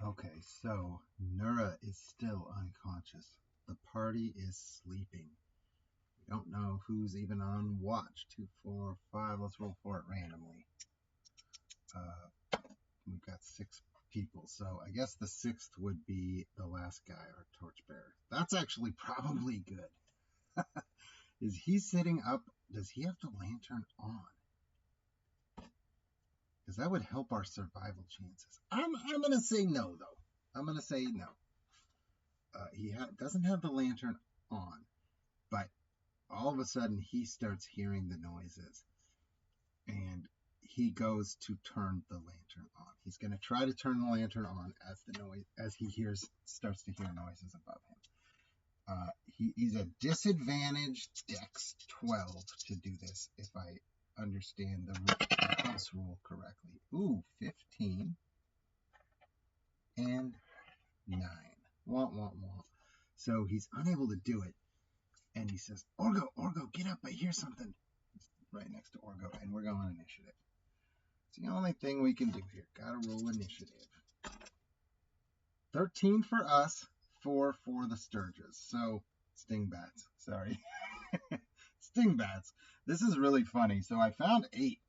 Okay, so Nura is still unconscious. The party is sleeping. We don't know who's even on watch. 2, 4, 5. Let's roll for it randomly. We've got 6 people, so I guess the 6th would be the last guy, our torchbearer. That's actually probably good. Is he sitting up? Does he have the lantern on? Because that would help our survival chances. I'm going to say no, though. I'm going to say no. He doesn't have the lantern on, but all of a sudden he starts hearing the noises, and he goes to turn the lantern on. He's going to try to turn the lantern on as he starts to hear noises above him. He's a disadvantaged Dex 12 to do this, if I understand the house rule correctly. Ooh, 15 and 9. Wah, wah, wah. So he's unable to do it. And he says, Orgo, get up. I hear something. He's right next to Orgo, and we're going initiative. It's the only thing we can do here. Gotta roll initiative. 13 for us, 4 for the Sturges. So, Stingbats. Sorry. Stingbats. This is really funny. So I found 8.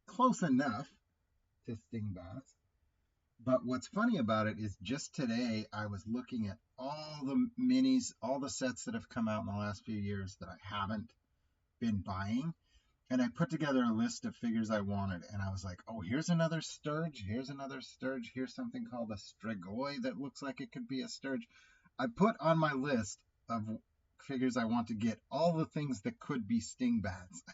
Close enough to Stingbats. But what's funny about it is just today I was looking at all the minis, all the sets that have come out in the last few years that I haven't been buying. And I put together a list of figures I wanted. And I was like, oh, here's another Sturge. Here's another Sturge. Here's something called a Strigoi that looks like it could be a Sturge. I put on my list of figures I want to get all the things that could be Stingbats.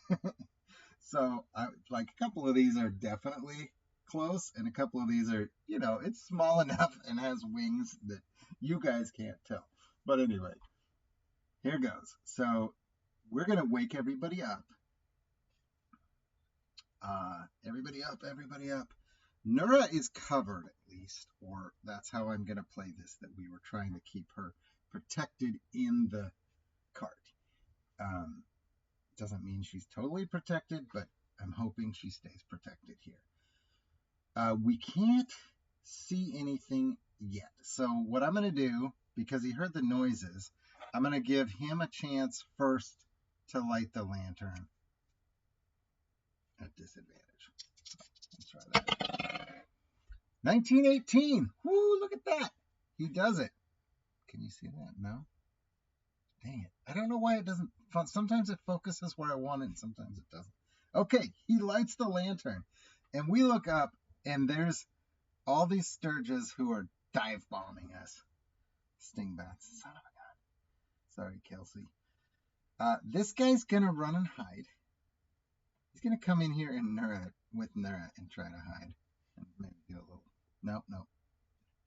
So like a couple of these are definitely close, and a couple of these are, it's small enough and has wings that you guys can't tell. But anyway, here goes. So we're going to wake everybody up. Everybody up. Nura is covered, at least, or that's how I'm going to play this, that we were trying to keep her protected in the cart. Doesn't mean she's totally protected, but I'm hoping she stays protected here. We can't see anything yet. So what I'm going to do, because he heard the noises, I'm going to give him a chance first to light the lantern at disadvantage. Let's try that. 1918. Woo, look at that. He does it. Can you see that? No? Dang it. I don't know why it doesn't. Sometimes it focuses where I want it, and sometimes it doesn't. Okay, he lights the lantern. And we look up, and there's all these Sturges who are dive bombing us. Stingbats. Son of a gun. Sorry, Kelsey. This guy's going to run and hide. He's going to come in here with Nura and try to hide. And maybe do a little. Nope.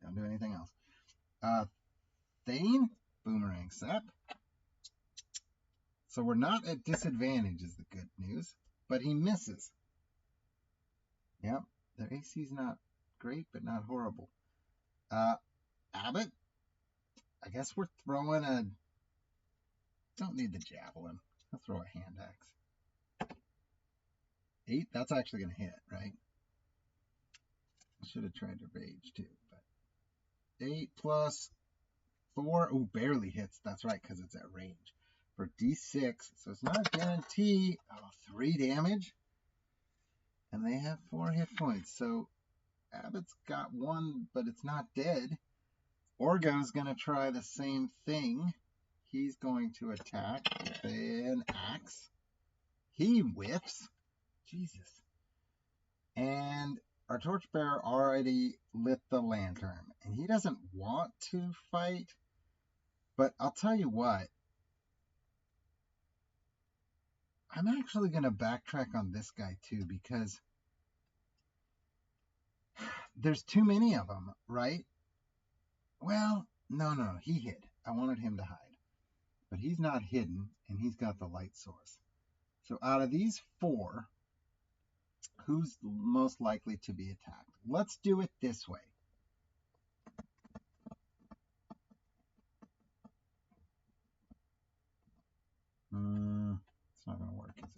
Don't do anything else. Thane, boomerang sap. So we're not at disadvantage is the good news. But he misses. Yep, their AC's not great, but not horrible. Abbott, I guess we're throwing don't need the javelin. I'll throw a hand axe. 8, that's actually going to hit, right? I should have tried to rage too, but 8 plus 4, ooh, barely hits. That's right, because it's at range. For D6, so it's not a guarantee. Oh, 3 damage. And they have 4 hit points. So Abbott's got 1, but it's not dead. Orgo's going to try the same thing. He's going to attack with an axe. He whiffs. Jesus. And our torchbearer already lit the lantern. And he doesn't want to fight. But I'll tell you what. I'm actually going to backtrack on this guy too, because there's too many of them, right? Well, no, he hid. I wanted him to hide. But he's not hidden, and he's got the light source. So out of these 4, who's most likely to be attacked? Let's do it this way. It's not going to work, is it?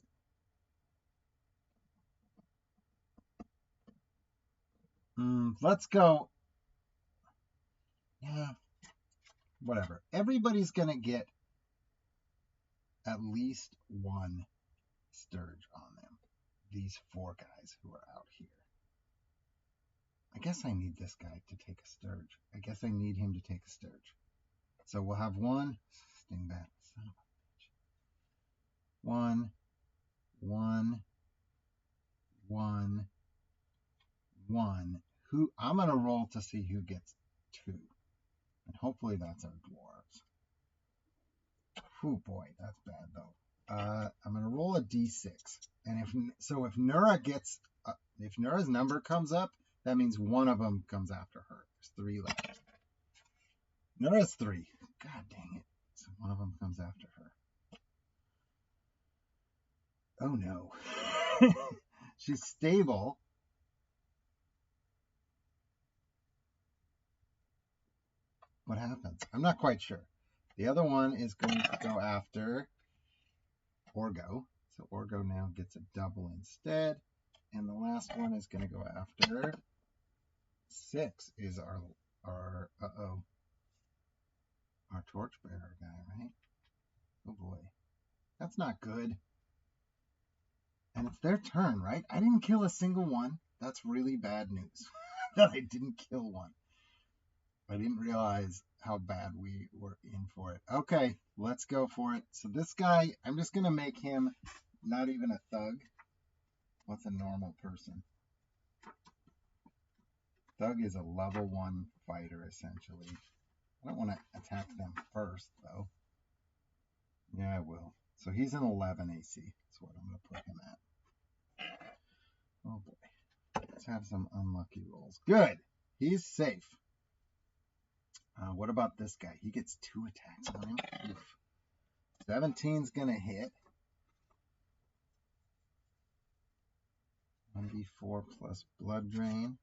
Let's go. Yeah, whatever. Everybody's going to get at least one Sturge on them. These 4 guys who are out here. I guess I need this guy to take a Sturge. I guess I need him to take a Sturge. So we'll have 1. Stingbat. Son of a bitch. 1, 1, 1, 1. Who I'm going to roll to see who gets 2. And hopefully that's our dwarves. Oh boy, that's bad though. I'm going to roll a d6. And if Nura gets, if Nura's number comes up, that means one of them comes after her. There's 3 left. Nura's 3. God dang it. So one of them comes after her. Oh no. She's stable. What happens? I'm not quite sure. The other one is going to go after Orgo. So Orgo now gets a double instead. And the last one is going to go after 6 is our torchbearer guy, right? Oh boy. That's not good. And it's their turn, right? I didn't kill a single one. That's really bad news. That I didn't kill one. I didn't realize how bad we were in for it. Okay, let's go for it. So this guy, I'm just going to make him not even a thug. What's a normal person? Thug is a level 1 fighter, essentially. I don't want to attack them first, though. Yeah, I will. So he's an 11 AC. That's what I'm going to put him at. Oh, boy. Let's have some unlucky rolls. Good. He's safe. What about this guy? He gets 2 attacks on him. Oof. 17's going to hit. 1d4 plus blood drain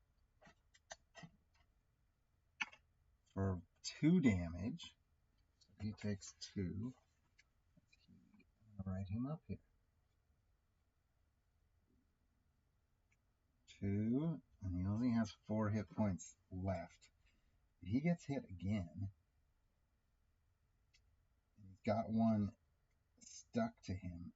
for 2 damage. So he takes 2. I'll write him up here. 2, and he only has 4 hit points left. If he gets hit again, he's got one stuck to him.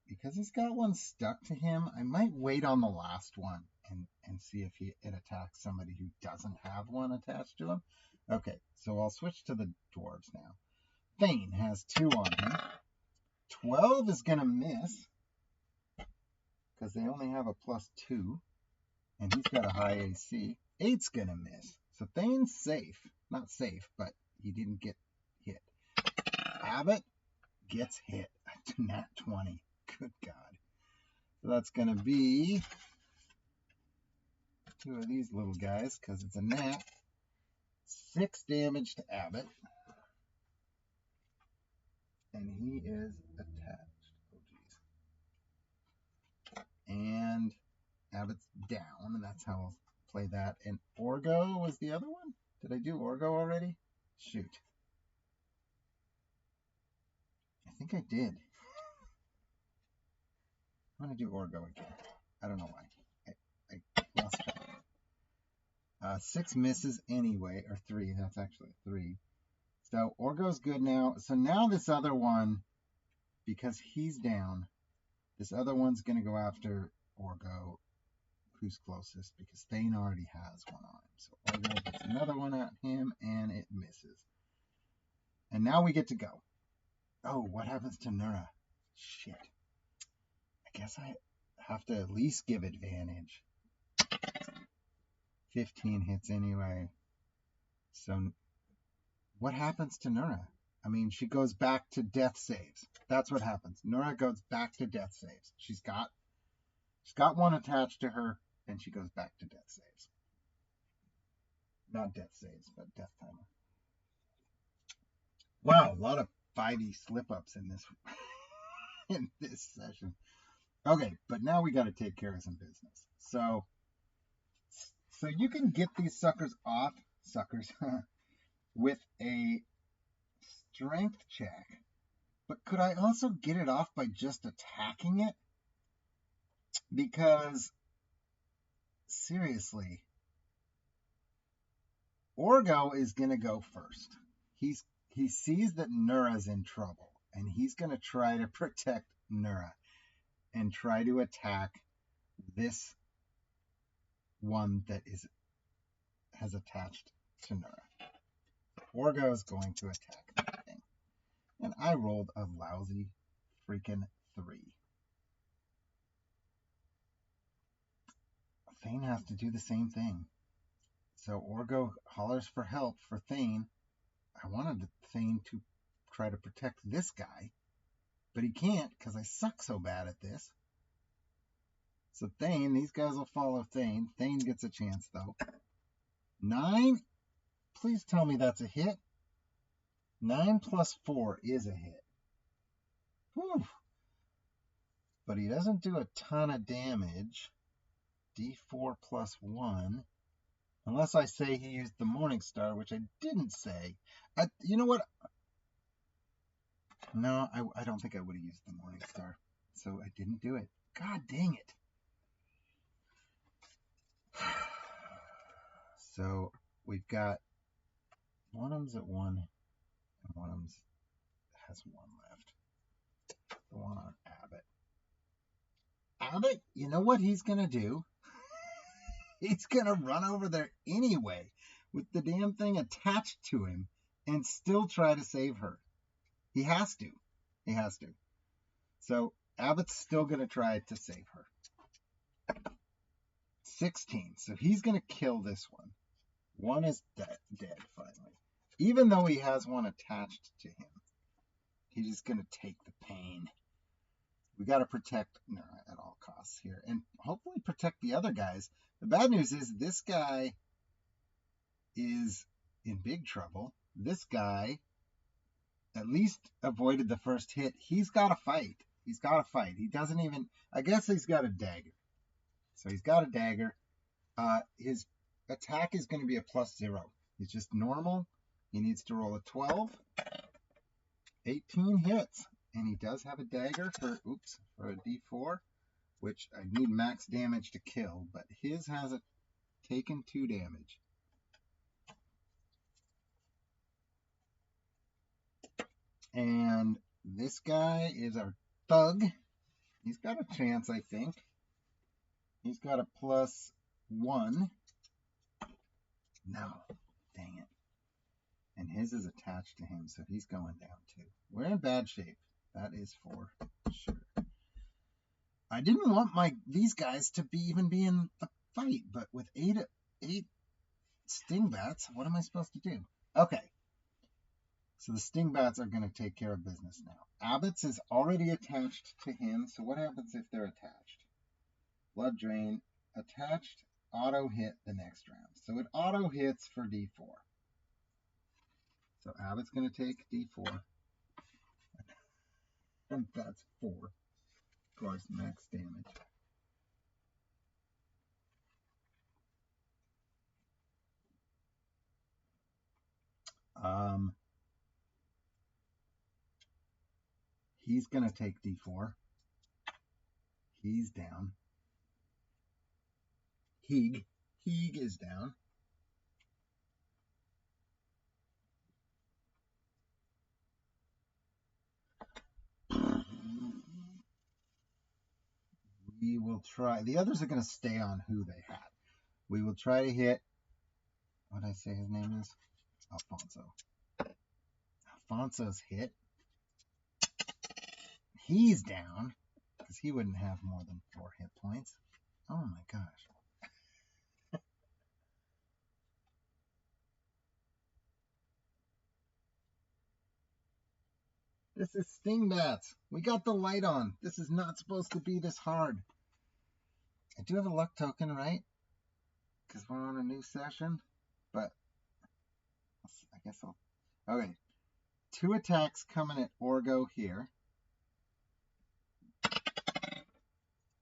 Because he's got one stuck to him, I might wait on the last one and see if it attacks somebody who doesn't have one attached to him. Okay, so I'll switch to the dwarves now. Thane has 2 on him. 12 is going to miss because they only have a +2, and he's got a high AC. 8's going to miss. So Thane's safe. Not safe, but he didn't get hit. Abbott gets hit. Nat 20. Good God. So that's going to be 2 of these little guys because it's a nat. 6 damage to Abbott. And he is attached. Oh, geez. And Abbott's down, and that's how I'll play that. And Orgo was the other one? Did I do Orgo already? Shoot. I think I did. I'm going to do Orgo again. I don't know why. I lost track. 6 misses anyway, or 3. That's actually 3. So Orgo's good now. So now this other one, because he's down, this other one's going to go after Orgo, who's closest, because Thane already has one on him. So Orgo gets another one at him, and it misses. And now we get to go. Oh, what happens to Nura? Shit. I guess I have to at least give advantage. 15 hits anyway. So what happens to Nura? I mean, she goes back to death saves. That's what happens. Nura goes back to death saves. She's got one attached to her, and she goes back to death saves. Not death saves, but death timer. Wow, a lot of 5e slip-ups in this in this session. Okay, but now we got to take care of some business. So you can get these suckers off, with a strength check. But could I also get it off by just attacking it? Because, seriously, Orgo is going to go first. He sees that Nura's in trouble, and he's going to try to protect Nura and try to attack this one that has attached to Nura. Orgo is going to attack that thing. And I rolled a lousy freaking 3. Thane has to do the same thing. So Orgo hollers for help for Thane. I wanted Thane to try to protect this guy, but he can't because I suck so bad at this. So Thane, these guys will follow Thane. Thane gets a chance though. 9? Please tell me that's a hit. 9 plus 4 is a hit. Whew. But he doesn't do a ton of damage. D4 plus 1. Unless I say he used the Morning Star, which I didn't say. You know what? No, I don't think I would have used the Morning Star. So I didn't do it. God dang it. So we've got one of them's at 1, and one of them has 1 left. The one on Abbott. Abbott, you know what he's going to do? He's going to run over there anyway with the damn thing attached to him and still try to save her. He has to. He has to. So Abbott's still going to try to save her. 16. So he's going to kill this one. One is dead finally. Even though he has one attached to him, he's just going to take the pain. We got to protect Nura at all costs here and hopefully protect the other guys. The bad news is this guy is in big trouble. This guy at least avoided the first hit. He's got to fight. He's got to fight. He doesn't even, I guess he's got a dagger. So he's got a dagger. His attack is going to be a +0. It's just normal. He needs to roll a 12. 18 hits. And he does have a dagger for a D4, which I need max damage to kill, but his has taken 2 damage. And this guy is our thug. He's got a chance, I think. He's got a +1. No, dang it. And his is attached to him, so he's going down too. We're in bad shape. That is for sure. I didn't want these guys to even be in the fight, but with 8 stingbats, what am I supposed to do? Okay. So the stingbats are going to take care of business now. Abbott's is already attached to him, so what happens if they're attached? Blood drain, attached, auto hit the next round. So it auto hits for D4. So Abbott's going to take D4. And that's 4. Of course, max damage. He's going to take D4. He's down. Heeg is down. We will try. The others are going to stay on who they had. We will try to hit. What did I say his name is? Alfonso. Alfonso's hit. He's down because he wouldn't have more than 4 hit points. Oh my gosh. This is Stingbats. We got the light on. This is not supposed to be this hard. I do have a luck token, right? Because we're on a new session. But I guess I'll... Okay. 2 attacks coming at Orgo here.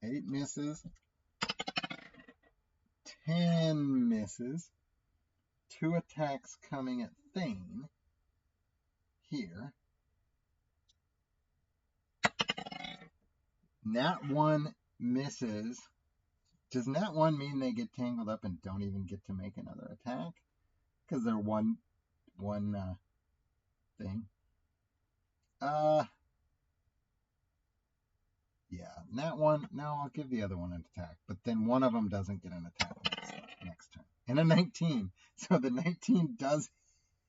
8 misses. 10 misses. 2 attacks coming at Thane here. Nat 1 misses. Does Nat 1 mean they get tangled up and don't even get to make another attack? because they're one thing. Yeah, that one. No, I'll give the other one an attack, but then one of them doesn't get an attack next turn. And a 19, so the 19 does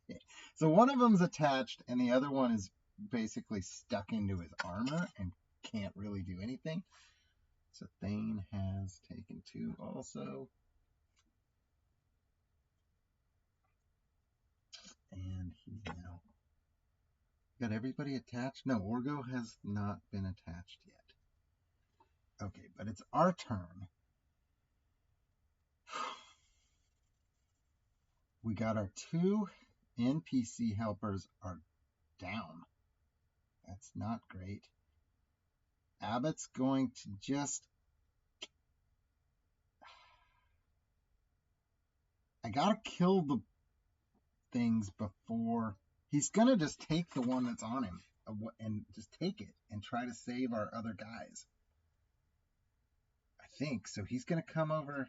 hit. So one of them's attached, and the other one is basically stuck into his armor and can't really do anything. So Thane has taken 2 also. And he's now got everybody attached. No, Orgo has not been attached yet. Okay, but it's our turn. We got our 2 NPC helpers are down. That's not great. Abbott's going to just... I gotta kill the things before... He's gonna just take the one that's on him and just take it and try to save our other guys. I think. So he's gonna come over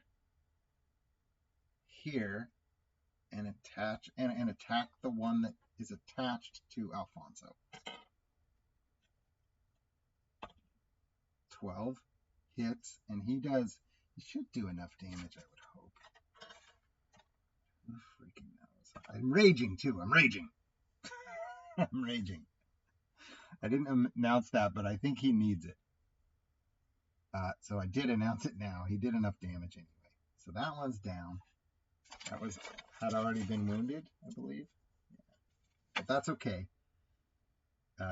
here and attach and attack the one that is attached to Alfonso. 12 hits, and he should do enough damage, I would hope. Who freaking knows? I'm raging too. I'm raging. I'm raging. I didn't announce that, but I think he needs it. So I did announce it now. He did enough damage anyway. So that one's down. That had already been wounded, I believe. Yeah. But that's okay.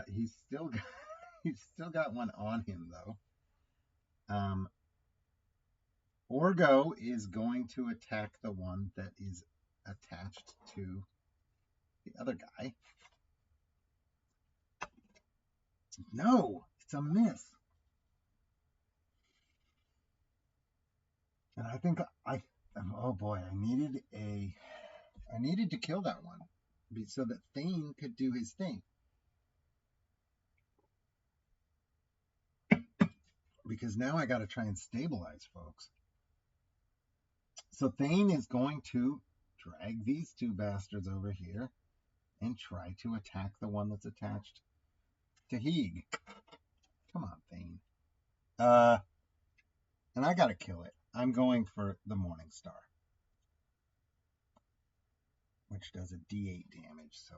He's still got one on him though. Orgo is going to attack the one that is attached to the other guy. No, it's a miss. And I think oh boy, I needed to kill that one so that Thane could do his thing. Because now I got to try and stabilize folks. So Thane is going to drag these 2 bastards over here and try to attack the one that's attached to Heeg. Come on, Thane. And I got to kill it. I'm going for the Morning Star, which does a D8 damage, so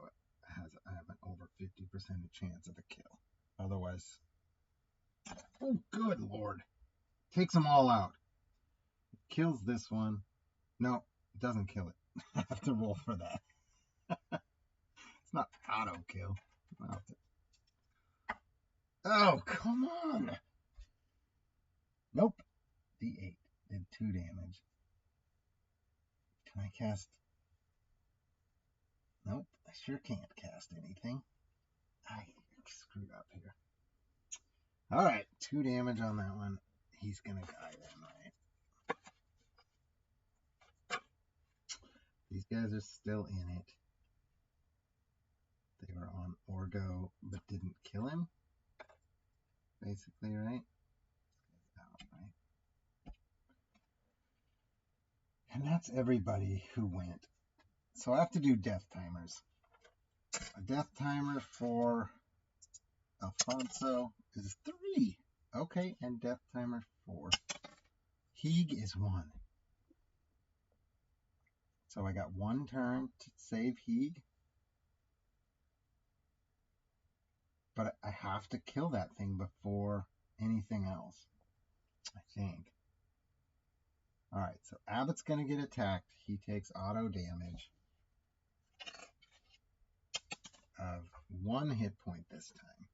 I have an over 50% chance of a kill. Otherwise, oh good lord, takes them all out. It kills this one. No, it doesn't kill it. I have to roll for that. It's not auto kill. Oh, come on. Nope. D8 did 2 damage. Can I cast? Nope, I sure can't cast anything. I screwed up here. Alright, 2 damage on that one. He's gonna die then, right? These guys are still in it. They were on Orgo, but didn't kill him. Basically, right? Out, right? And that's everybody who went. So I have to do death timers. A death timer for Alfonso is 3. Okay, and death timer for Heeg is 1. So I got 1 turn to save Heeg. But I have to kill that thing before anything else, I think. Alright, so Abbott's going to get attacked. He takes auto damage of 1 hit point this time.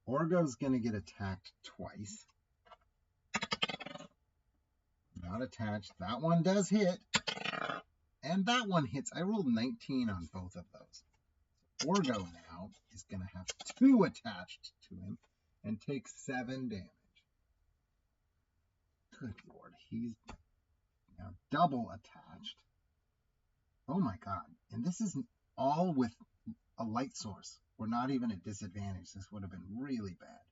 Orgo's going to get attacked twice. Not attached. That one does hit. And that one hits. I rolled 19 on both of those. Orgo now is going to have 2 attached to him and take 7 damage. Good lord. He's now double attached. Oh my god. And this is all with a light source. We're not even at disadvantage. This would have been really bad.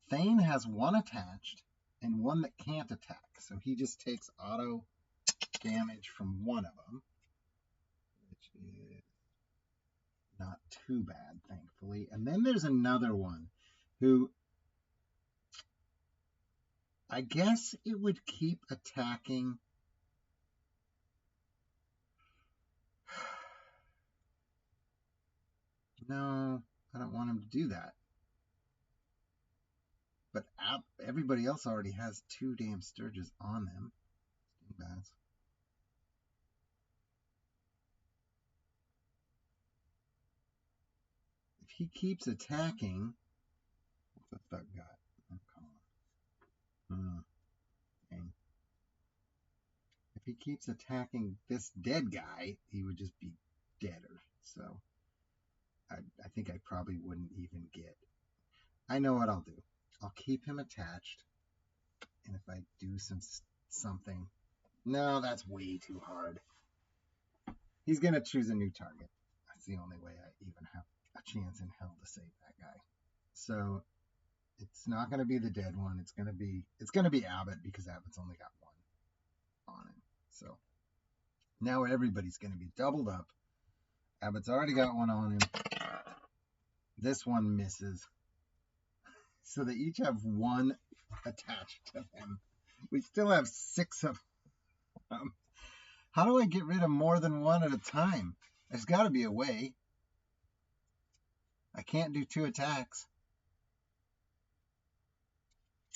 Thane has 1 attached and one that can't attack. So he just takes auto damage from one of them, which is not too bad, thankfully. And then there's another one who I guess it would keep attacking. No, I don't want him to do that. But everybody else already has 2 damn Sturges on them. Bats. If he keeps attacking, what's the thug got? If he keeps attacking this dead guy, he would just be deader. So I think I probably wouldn't even get. I know what I'll do. I'll keep him attached, and if I do something, no, that's way too hard. He's gonna choose a new target. That's the only way I even have a chance in hell to save that guy. So it's not gonna be the dead one. It's gonna be Abbott, because Abbott's only got 1 on him. So now everybody's gonna be doubled up. Abbott's already got 1 on him. This one misses. So they each have 1 attached to them. We still have 6 of them. How do I get rid of more than 1 at a time? There's got to be a way. I can't do 2 attacks.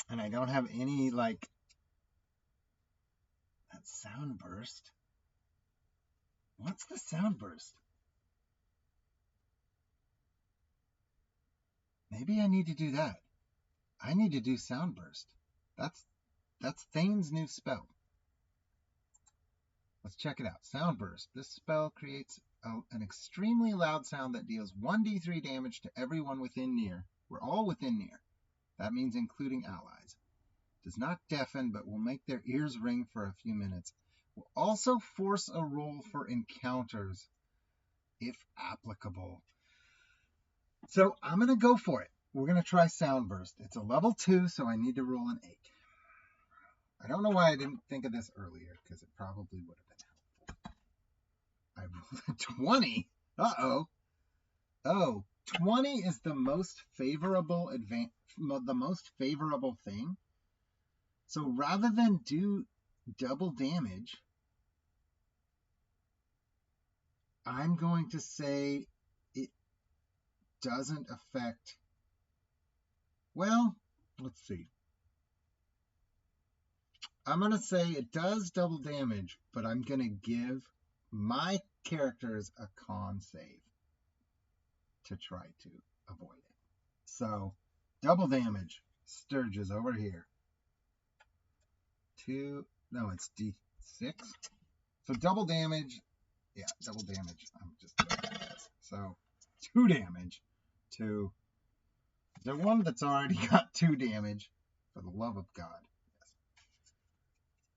And I don't have any, like, that sound burst. What's the sound burst? Maybe I need to do that. I need to do sound burst. That's Thane's new spell. Let's check it out. Sound burst. This spell creates an extremely loud sound that deals 1d3 damage to everyone within near. We're all within near. That means including allies. Does not deafen, but will make their ears ring for a few minutes. Will also force a roll for encounters, if applicable. So I'm going to go for it. We're going to try Sound Burst. It's a level 2, so I need to roll an 8. I don't know why I didn't think of this earlier, because it probably would have been helpful. I rolled a 20. Uh-oh. Oh, 20 is the most favorable thing. So rather than do double damage, I'm going to say it doesn't affect. Well, let's see. I'm going to say it does double damage, but I'm going to give my characters a con save to try to avoid it. So, double damage. Sturges over here. 2, no, it's D6. So double damage, yeah, double damage. I'm just doing this. So 2 damage to the one that's already got 2 damage. For the love of God,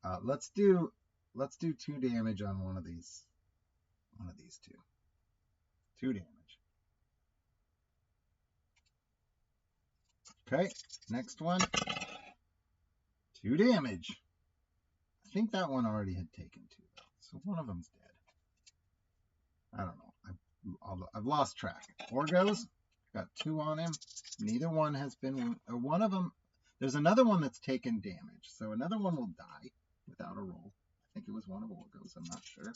yes. Let's do 2 damage on one of these 2. 2 damage. Okay, next one. 2 damage. I think that one already had taken 2, though. So one of them's dead. I don't know. I've lost track. Orgos got 2 on him. Neither one has been. One of them. There's another one that's taken damage. So another one will die without a roll. I think it was one of Orgos. I'm not sure.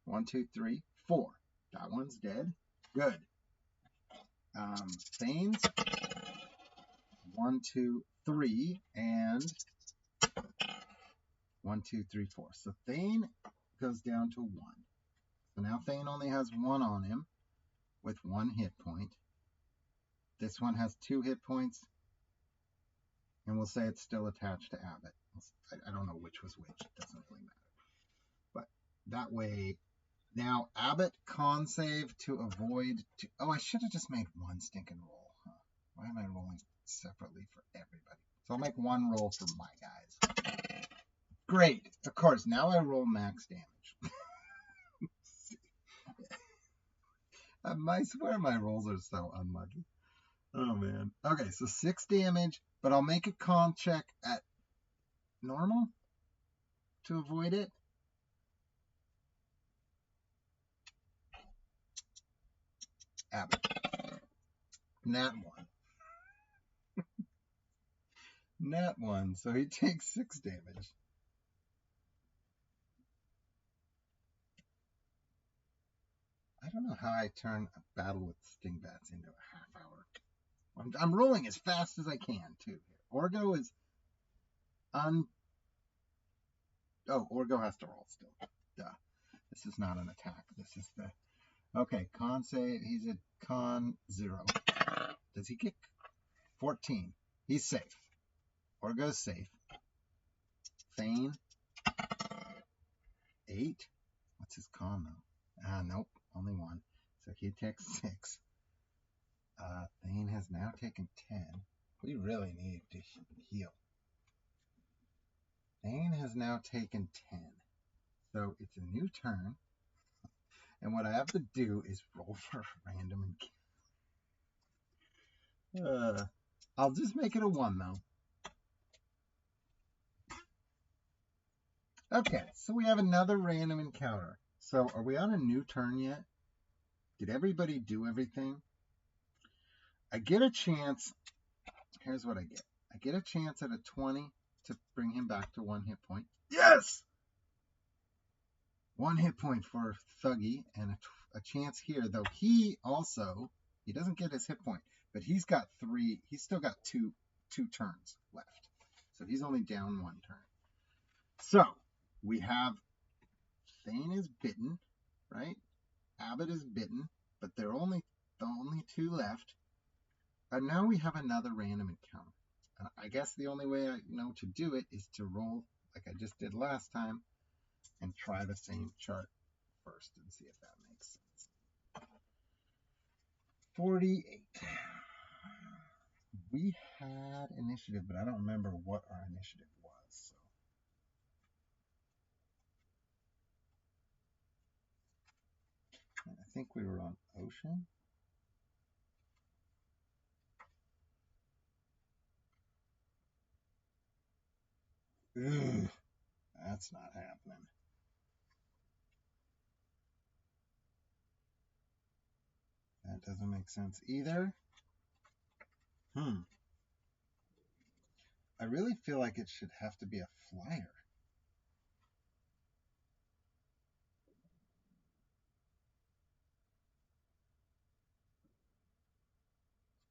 1, 2, 3, 4. That one's dead. Good. Thane's 1, 2, 3, and 1, 2, 3, 4. So Thane goes down to 1. So now Thane only has 1 on him with 1 hit point. This one has 2 hit points. And we'll say it's still attached to Abbott. I don't know which was which. It doesn't really matter. But that way, now Abbott con save to avoid. Oh, I should have just made 1 stinking roll. Huh? Why am I rolling separately for everybody? So I'll make 1 roll for my guys. Great. Of course, now I roll max damage. I swear my rolls are so unlucky. Oh, man. Okay, so 6 damage But I'll make a con check at normal to avoid it. Abbott. Nat 1. Nat 1, so he takes 6 damage. I don't know how I turn a battle with Stingbats into a half hour. I'm rolling as fast as I can, too. Orgo is Oh, Orgo has to roll still. Duh. This is not an attack. This is the... Okay, con save. He's at con 0. Does he get 14? He's safe. Orgo's safe. Thane. 8. What's his con, though? Nope. Only 1. So he takes 6. Thane has now taken 10. We really need to heal. Thane has now taken 10. So it's a new turn. And what I have to do is roll for random encounter. I'll just make it a 1, though. Okay, so we have another random encounter. So are we on a new turn yet? Did everybody do everything? I get a chance. Here's what I get. I get a chance at a 20 to bring him back to 1 hit point. Yes! 1 hit point for Thuggy, and a chance here, though he doesn't get his hit point, but he's got 3, he's still got two turns left. So he's only down 1 turn. So we have Thane is bitten, right? Abbott is bitten, but they're only 2 left. And now we have another random encounter. I guess the only way I know to do it is to roll like I just did last time and try the same chart first and see if that makes sense. 48. We had initiative, but I don't remember what our initiative was. So I think we were on Ocean. Ugh, that's not happening. That doesn't make sense either. I really feel like it should have to be a flyer.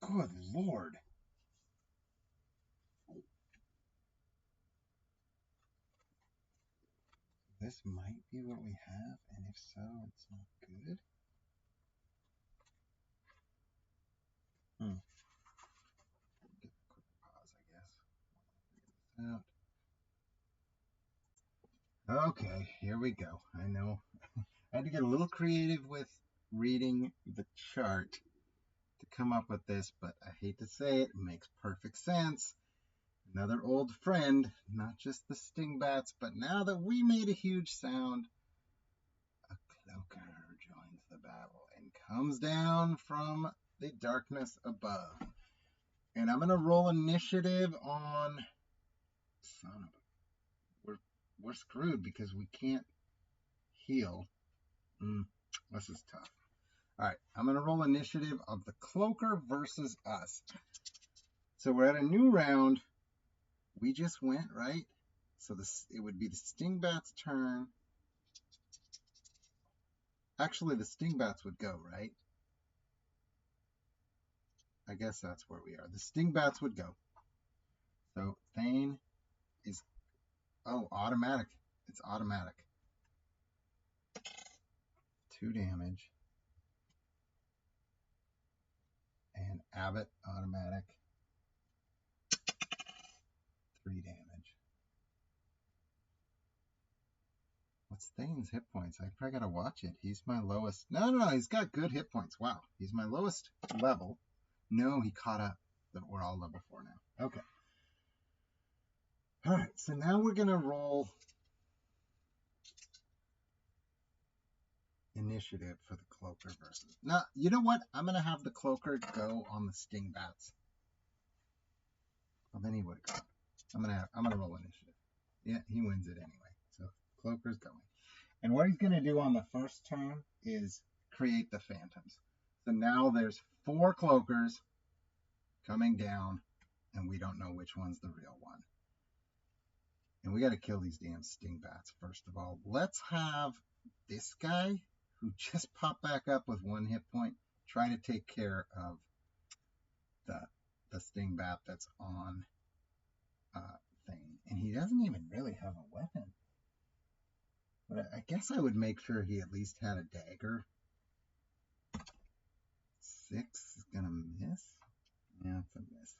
Good Lord. This might be what we have, and if so, it's not good. Get a quick pause, I guess. Okay, here we go. I know. I had to get a little creative with reading the chart to come up with this, but I hate to say it, it makes perfect sense. Another old friend, not just the Stingbats, but now that we made a huge sound, a cloaker joins the battle and comes down from the darkness above. And I'm going to roll initiative on... Son of a... We're screwed because we can't heal. This is tough. Alright, I'm going to roll initiative of the cloaker versus us. So we're at a new round. We just went, right? So it would be the Stingbat's turn. Actually, the Stingbats would go, right? I guess that's where we are. The Stingbats would go. So Thane is... Oh, automatic. It's automatic. 2 damage. And Abbott, automatic. 3 damage. What's Thane's hit points? I probably gotta watch it. He's my lowest. No, he's got good hit points. Wow. He's my lowest level. No, he caught up. We're all level 4 now. Okay. Alright, so now we're gonna roll initiative for the cloaker versus. Now, you know what? I'm gonna have the cloaker go on the Stingbats. Well, then he would have gone. I'm gonna roll initiative. Yeah, he wins it anyway. So Cloaker's going. And what he's gonna do on the first turn is create the phantoms. So now there's 4 Cloakers coming down, and we don't know which one's the real one. And we got to kill these damn sting bats first of all. Let's have this guy who just popped back up with 1 hit point try to take care of the sting bat that's on Thane. And he doesn't even really have a weapon. But I guess I would make sure he at least had a dagger. 6 is gonna miss. Yeah, it's a miss.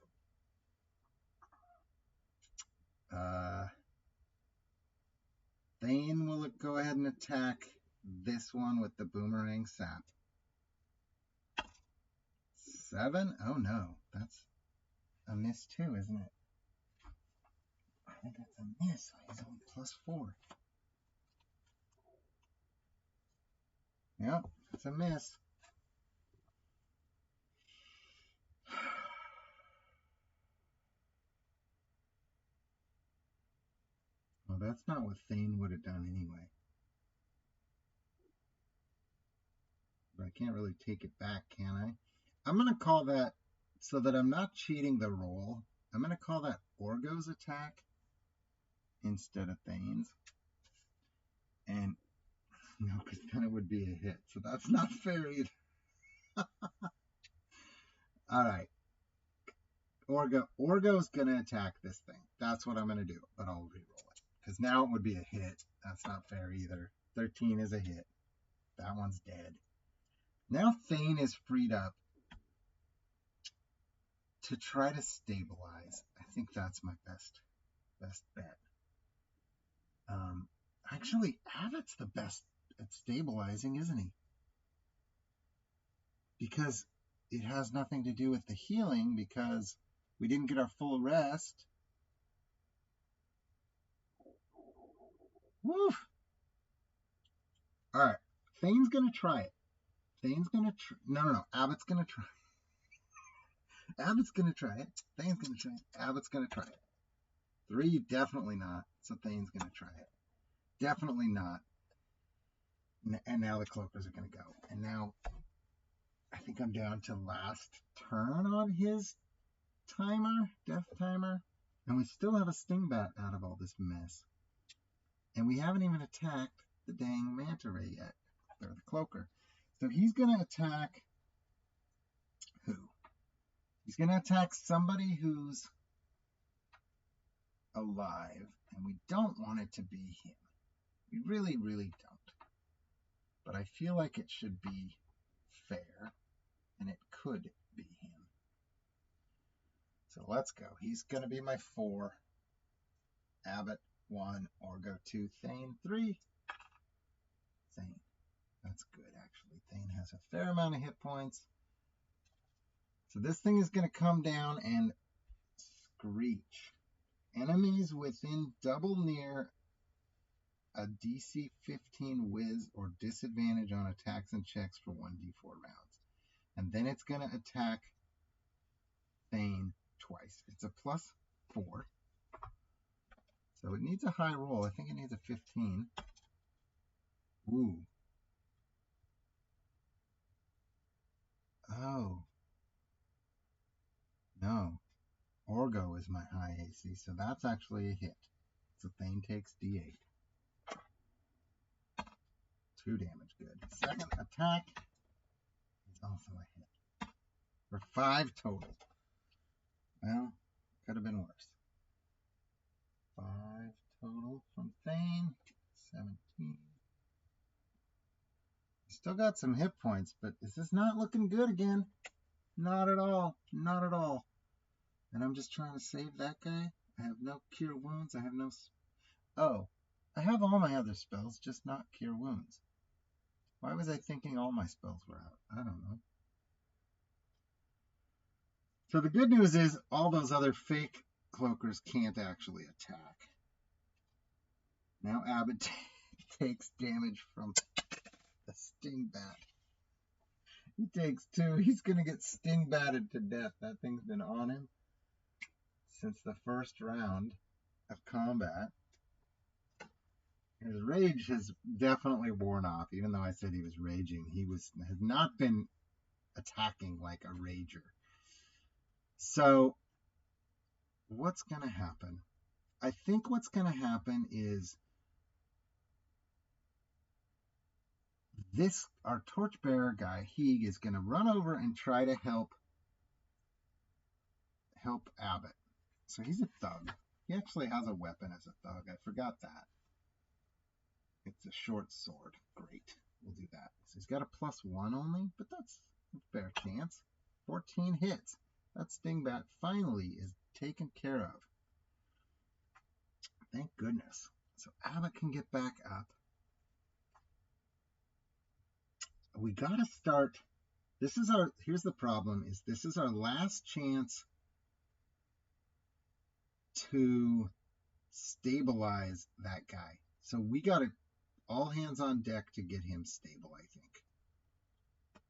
Thane will go ahead and attack this one with the boomerang sap. 7? Oh no, that's a miss too, isn't it? I think that's a miss. He's on +4. Yep, it's a miss. Well, that's not what Thane would have done anyway. But I can't really take it back, can I? I'm going to call that, so that I'm not cheating the roll, I'm going to call that Orgo's attack instead of Thane's. And, no, because then it would be a hit. So that's not fair either. Alright. Orgo's going to attack this thing. That's what I'm going to do. But I'll re-roll it. Because now it would be a hit. That's not fair either. 13 is a hit. That one's dead. Now Thane is freed up to try to stabilize. I think that's my best bet. Actually, Abbott's the best at stabilizing, isn't he? Because it has nothing to do with the healing, because we didn't get our full rest. Woo! Alright, Thane's gonna try it. Thane's gonna try. No. Abbott's gonna try. Abbott's gonna try it. Thane's gonna try it. Abbott's gonna try it. 3, definitely not. So Thane's gonna try it. Definitely not. And now the Cloakers are gonna go. And now I think I'm down to last turn on his timer, death timer. And we still have a sting bat out of all this mess. And we haven't even attacked the dang manta ray yet. Or the Cloaker. So he's gonna attack who? He's going to attack somebody who's alive, and we don't want it to be him. We really, really don't. But I feel like it should be fair, and it could be him. So let's go. He's going to be my 4. Abbott 1, Orgo 2, Thane 3. Thane. That's good, actually. Thane has a fair amount of hit points. So this thing is going to come down and screech. Enemies within double near a DC 15 whiz or disadvantage on attacks and checks for 1d4 rounds. And then it's going to attack Thane twice. It's a +4. So it needs a high roll. I think it needs a 15. Ooh. Oh. No. Orgo is my high AC, so that's actually a hit. So Thane takes D8. 2 damage, good. Second attack is also a hit. For 5 total. Well, could have been worse. 5 total from Thane. 17. Still got some hit points, but is this not looking good again? Not at all. Not at all. And I'm just trying to save that guy. I have no cure wounds. I have no... Oh, I have all my other spells, just not cure wounds. Why was I thinking all my spells were out? I don't know. So the good news is all those other fake cloakers can't actually attack. Now Abbott takes damage from the sting bat. He takes 2. He's going to get sting batted to death. That thing's been on him since the first round of combat. His rage has definitely worn off. Even though I said he was raging, he has not been attacking like a rager. So what's going to happen? I think what's going to happen is our torchbearer guy, Heeg, is going to run over and try to help Abbott. So he's a thug. He actually has a weapon as a thug. I forgot that. It's a short sword. Great. We'll do that. So he's got a +1 only, but that's a fair chance. 14 hits. That Stingbat finally is taken care of. Thank goodness. So Abbott can get back up. We gotta start. Here's the problem, is this is our last chance to stabilize that guy. So we gotta all hands on deck to get him stable, I think.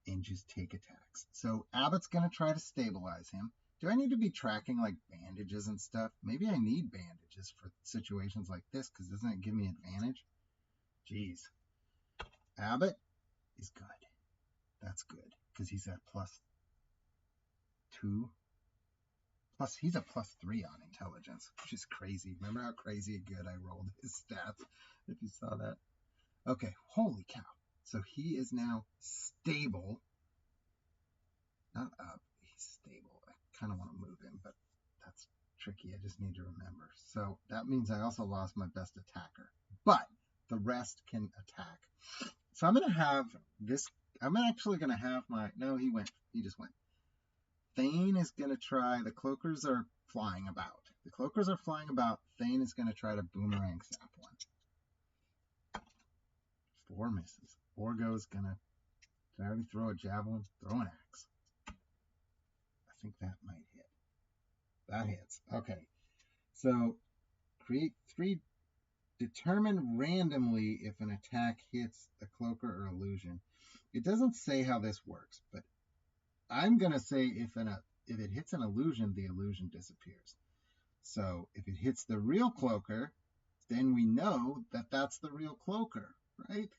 And just take attacks. So Abbott's gonna try to stabilize him. Do I need to be tracking like bandages and stuff? Maybe I need bandages for situations like this, because doesn't it give me advantage? Jeez. Abbott is good. That's good, because he's at +2. Plus, he's a +3 on intelligence, which is crazy. Remember how crazy good I rolled his stats, if you saw that? Okay, holy cow. So he is now stable. Not up, he's stable. I kind of want to move him, but that's tricky. I just need to remember. So that means I also lost my best attacker, but the rest can attack. So I'm going to have this. I'm actually going to have my, no, he just went. Thane is going to try, the cloakers are flying about. The cloakers are flying about. Thane is going to try to boomerang zap one. 4 misses. Orgo's going to, did I already throw a javelin? Throw an axe. I think that might hit. That hits. Okay. So create 3, determine randomly if an attack hits a cloaker or illusion. It doesn't say how this works, but I'm going to say if it hits an illusion, the illusion disappears. So if it hits the real cloaker, then we know that that's the real cloaker, right?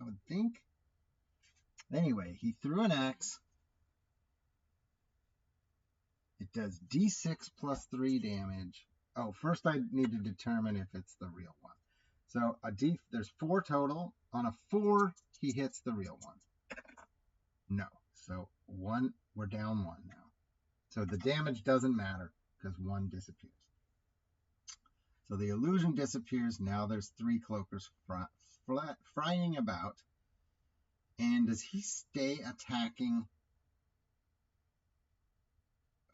I would think. Anyway, he threw an axe. It does D6 +3 damage. Oh, first I need to determine if it's the real one. So there's 4 total. On a 4, he hits the real one. No. So 1, we're down 1 now. So the damage doesn't matter because 1 disappears. So the illusion disappears. Now there's 3 cloakers flying about. And does he stay attacking?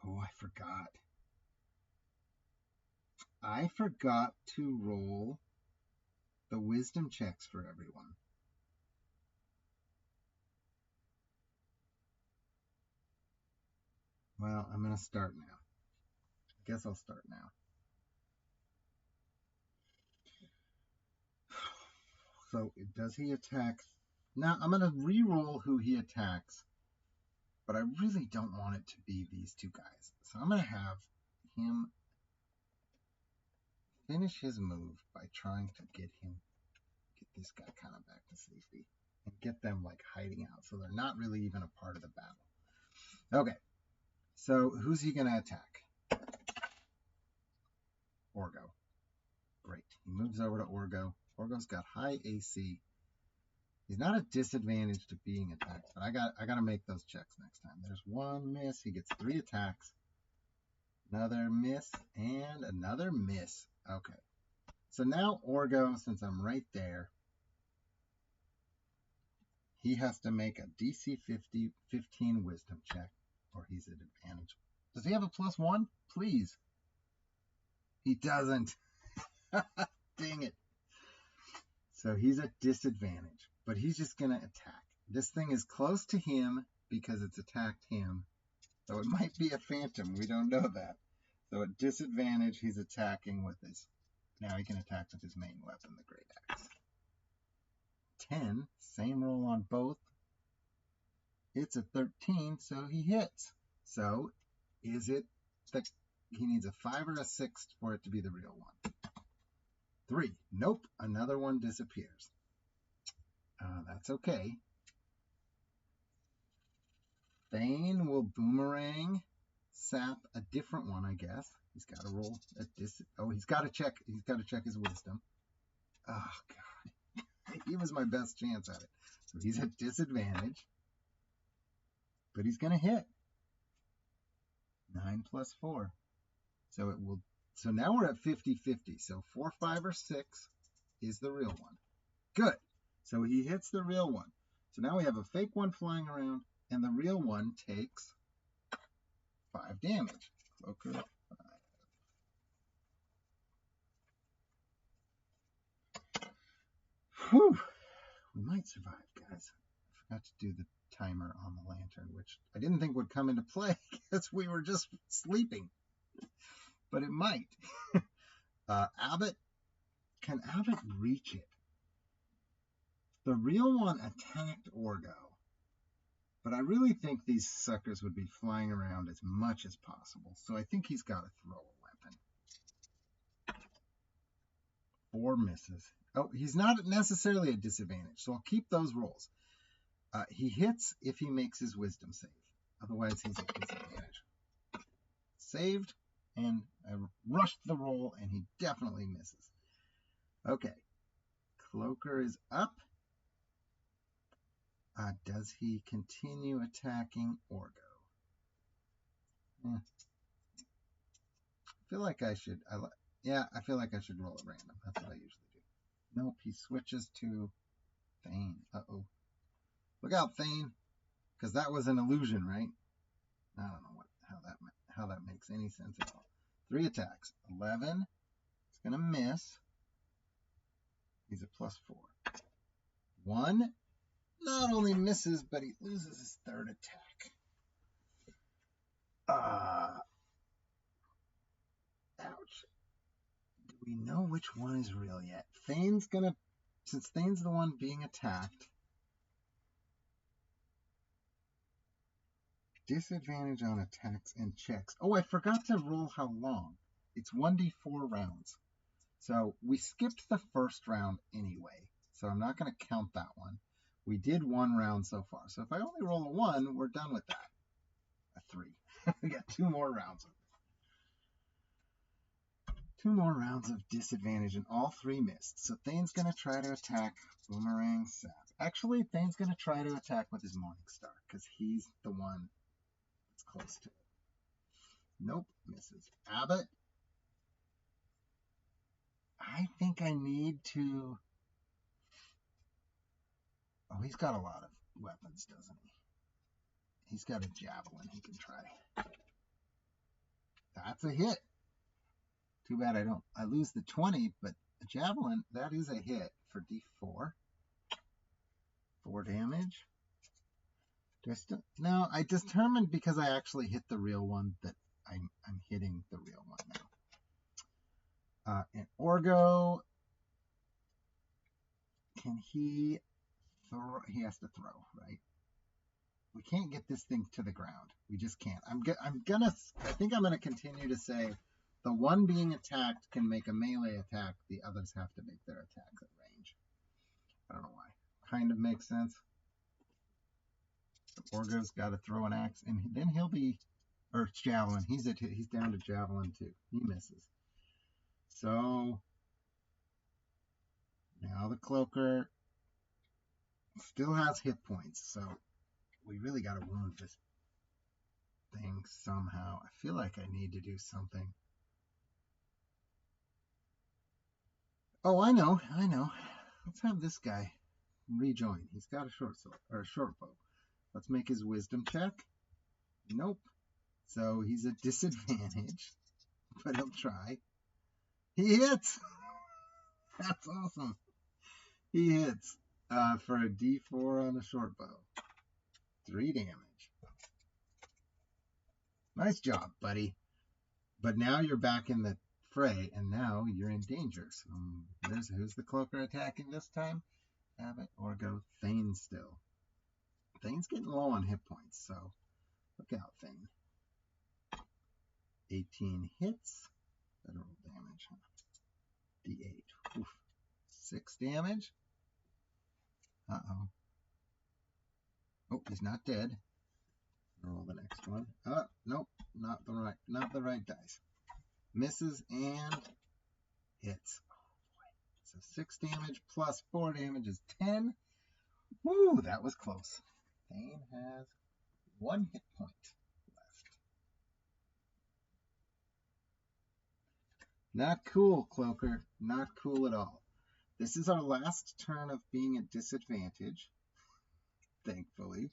Oh, I forgot. I forgot to roll the wisdom checks for everyone. Well, I'm going to start now. I guess I'll start now. So, does he attack? Now, I'm going to re-roll who he attacks, but I really don't want it to be these 2 guys. So, I'm going to have him finish his move by trying to get this guy kind of back to safety and get them like hiding out so they're not really even a part of the battle. Okay, so who's he going to attack? Orgo. Great. He moves over to Orgo. Orgo's got high AC. He's not at disadvantage to being attacked, but I got to make those checks next time. There's 1 miss. He gets 3 attacks. Another miss and another miss. Okay. So now Orgo, since I'm right there, he has to make a DC 15 wisdom check, or he's at advantage. Does he have a +1? Please. He doesn't. Dang it. So he's at disadvantage, but he's just going to attack. This thing is close to him because it's attacked him. So it might be a phantom. We don't know that. So at disadvantage, he's attacking with his... Now he can attack with his main weapon, the Great Axe. 10. Same roll on both. It's a 13, so he hits. So is it the he needs a 5 or a 6 for it to be the real one. 3. Nope. Another one disappears. That's okay. Thane will boomerang sap a different one, I guess. He's got to roll at this. Oh, he's got to check. He's got to check his wisdom. Oh, God. He was my best chance at it. So he's at disadvantage. But he's going to hit. 9 plus 4. So it will. So now we're at 50-50. So 4, 5, or 6 is the real one. Good. So he hits the real one. So now we have a fake one flying around, and the real one takes 5 damage. Cloaker 5. Whew. We might survive, guys. I forgot to do the timer on the lantern, which I didn't think would come into play because we were just sleeping. But it might. Abbott. Can Abbott reach it? The real one attacked Orgo. But I really think these suckers would be flying around as much as possible. So I think he's got to throw a weapon. 4 misses. Oh, he's not necessarily at disadvantage, so I'll keep those rolls. He hits if he makes his wisdom save. Otherwise, he's at disadvantage. Saved, and I rushed the roll, and he definitely misses. Okay. Cloaker is up. Does he continue attacking Orgo? I feel like I should. I feel like I should roll at random. That's what I usually do. Nope, he switches to Thane. Uh-oh. Look out, Thane, because that was an illusion, right? I don't know how that makes any sense at all. 3 attacks. 11. It's gonna miss. He's a +4. 1. Not only misses, but he loses his 3rd attack. Ouch. Do we know which one is real yet? Thane's gonna, since Thane's the one being attacked, disadvantage on attacks and checks. Oh, I forgot to roll how long. It's 1d4 rounds. So we skipped the first round anyway. So I'm not going to count that one. We did 1 round so far. So if I only roll a 1, we're done with that. A 3. We got 2 more rounds of it. 2 more rounds of disadvantage, and all 3 missed. So Thane's going to try to attack Boomerang Sap. Actually, Thane's going to try to attack with his Morningstar, because he's the one that's close to it. Nope, misses. Abbott. I think I need to... Oh, he's got a lot of weapons, doesn't he? He's got a javelin he can try. That's a hit. Too bad I lose the 20, but the javelin, that is a hit for D4. 4 damage. No, I determined because I actually hit the real one that I'm hitting the real one now. And Orgo, can he throw? He has to throw, right? We can't get this thing to the ground. We just can't. I think I'm gonna continue to say the one being attacked can make a melee attack. The others have to make their attacks at range. I don't know why. Kind of makes sense. The Orgo's got to throw an axe, and then he'll be, or javelin. He's down to javelin too. He misses. So now the Cloaker still has hit points. So we really got to wound this thing somehow. I feel like I need to do something. Oh, I know. Let's have this guy rejoin. He's got a short sword or a short bow. Let's make his wisdom check. Nope. So he's at disadvantage, but he'll try. He hits. That's awesome. He hits for a D4 on a short bow. 3 damage. Nice job, buddy. But now you're back in the fray, and now you're in danger. So who's the Cloaker attacking this time? Abbott, Orgo, Thane still. Thane's getting low on hit points, so look out, Thane. 18 hits. Federal damage. D8. Oof. 6 damage. Uh-oh. Oh, he's not dead. Roll the next one. Nope, not the right dice. Misses and hits. So 6 damage plus 4 damage is 10. Woo, that was close. Thane has 1 hit point left. Not cool, Cloaker. Not cool at all. This is our last turn of being at disadvantage, thankfully.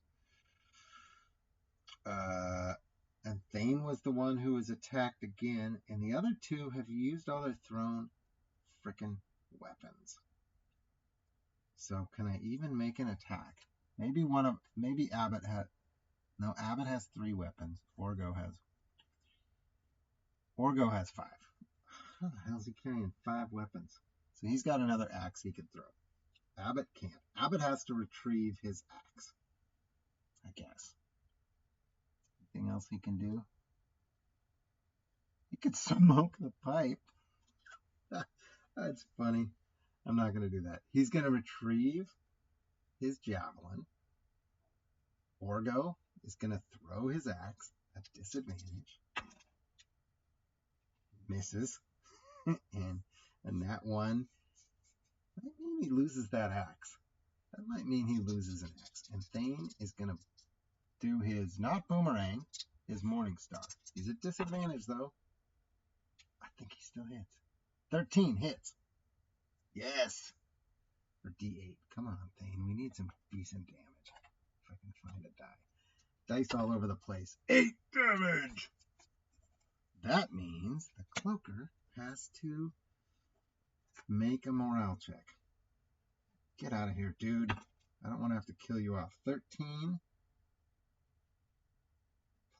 And Thane was the one who was attacked again, and the other two have used all their thrown frickin' weapons. So can I even make an attack? Maybe Abbott had. No, Abbott has 3 weapons. Orgo has 5. How the hell is he carrying 5 weapons? So he's got another axe he could throw. Abbott can't. Abbott has to retrieve his axe, I guess. Anything else he can do? He could smoke the pipe. That's funny. I'm not going to do that. He's going to retrieve his javelin. Orgo is going to throw his axe at disadvantage. Misses. and that one might mean he loses that axe. That might mean he loses an axe. And Thane is going to do his, not boomerang, his Morning Star. He's at disadvantage, though. I think he still hits. 13 hits. Yes. For D8. Come on, Thane. We need some decent damage. If I can find a die. Dice all over the place. 8 damage. That means the Cloaker has to make a morale check. Get out of here, dude. I don't want to have to kill you off. 13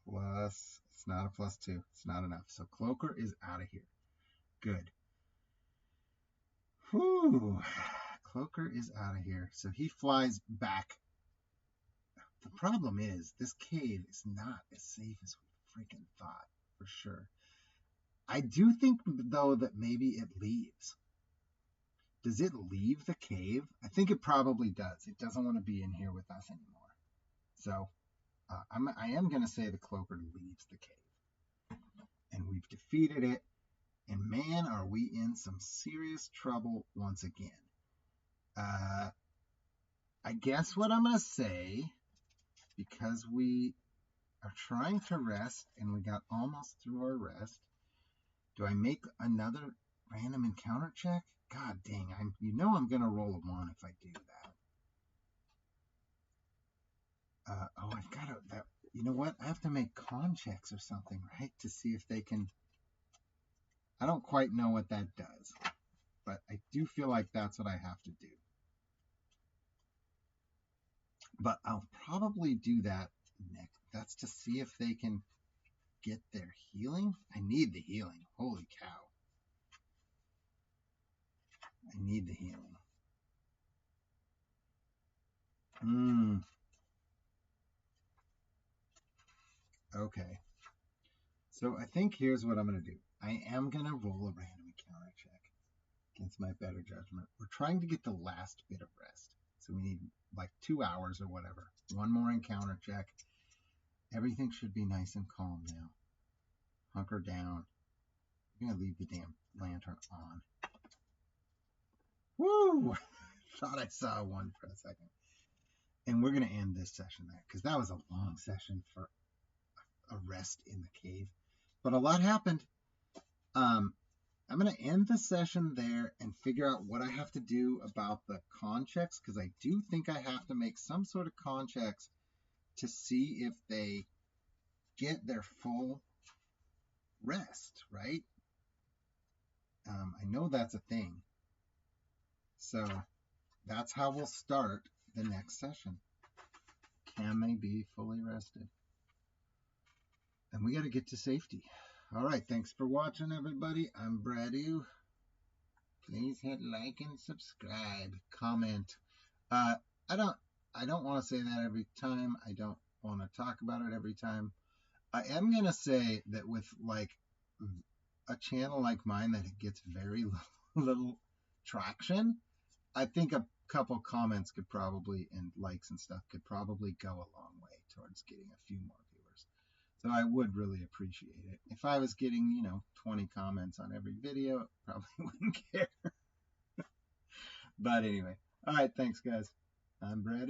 plus, it's not a plus 2. It's not enough. So Cloaker is out of here. Good. Whew. Cloaker is out of here. So he flies back. The problem is, this cave is not as safe as we freaking thought, for sure. I do think, though, that maybe it leaves. Does it leave the cave? I think it probably does. It doesn't want to be in here with us anymore. So I am going to say the Cloaker leaves the cave. And we've defeated it. And man, are we in some serious trouble once again. I guess what I'm going to say, because we are trying to rest and we got almost through our rest, do I make another random encounter check? God dang, I'm going to roll a 1 if I do that. I've got to, you know what? I have to make con checks or something, right? To see if they can, I don't quite know what that does, but I do feel like that's what I have to do. But I'll probably do that next. That's to see if they can get their healing. I need the healing. Holy cow. I need the healing. Okay. So I think here's what I'm going to do. I am going to roll a random encounter check against my better judgment. We're trying to get the last bit of rest. So we need like 2 hours or whatever. 1 more encounter check. Everything should be nice and calm now. Hunker down. I'm going to leave the damn lantern on. Woo! Thought I saw one for a second. And we're going to end this session there, because that was a long session for a rest in the cave. But a lot happened. I'm going to end the session there and figure out what I have to do about the con checks, because I do think I have to make some sort of con checks to see if they get their full rest, right? I know that's a thing. So that's how we'll start the next session. Can they be fully rested? And we got to get to safety. All right, thanks for watching, everybody. I'm Bradu. Please hit like and subscribe, comment. I don't want to say that every time. I don't want to talk about it every time. I am gonna say that with like a channel like mine that it gets very little traction, I think a couple comments could probably, and likes and stuff, could probably go a long way towards getting a few more viewers. So I would really appreciate it. If I was getting, 20 comments on every video, I probably wouldn't care. But anyway, all right, thanks guys. I'm Brad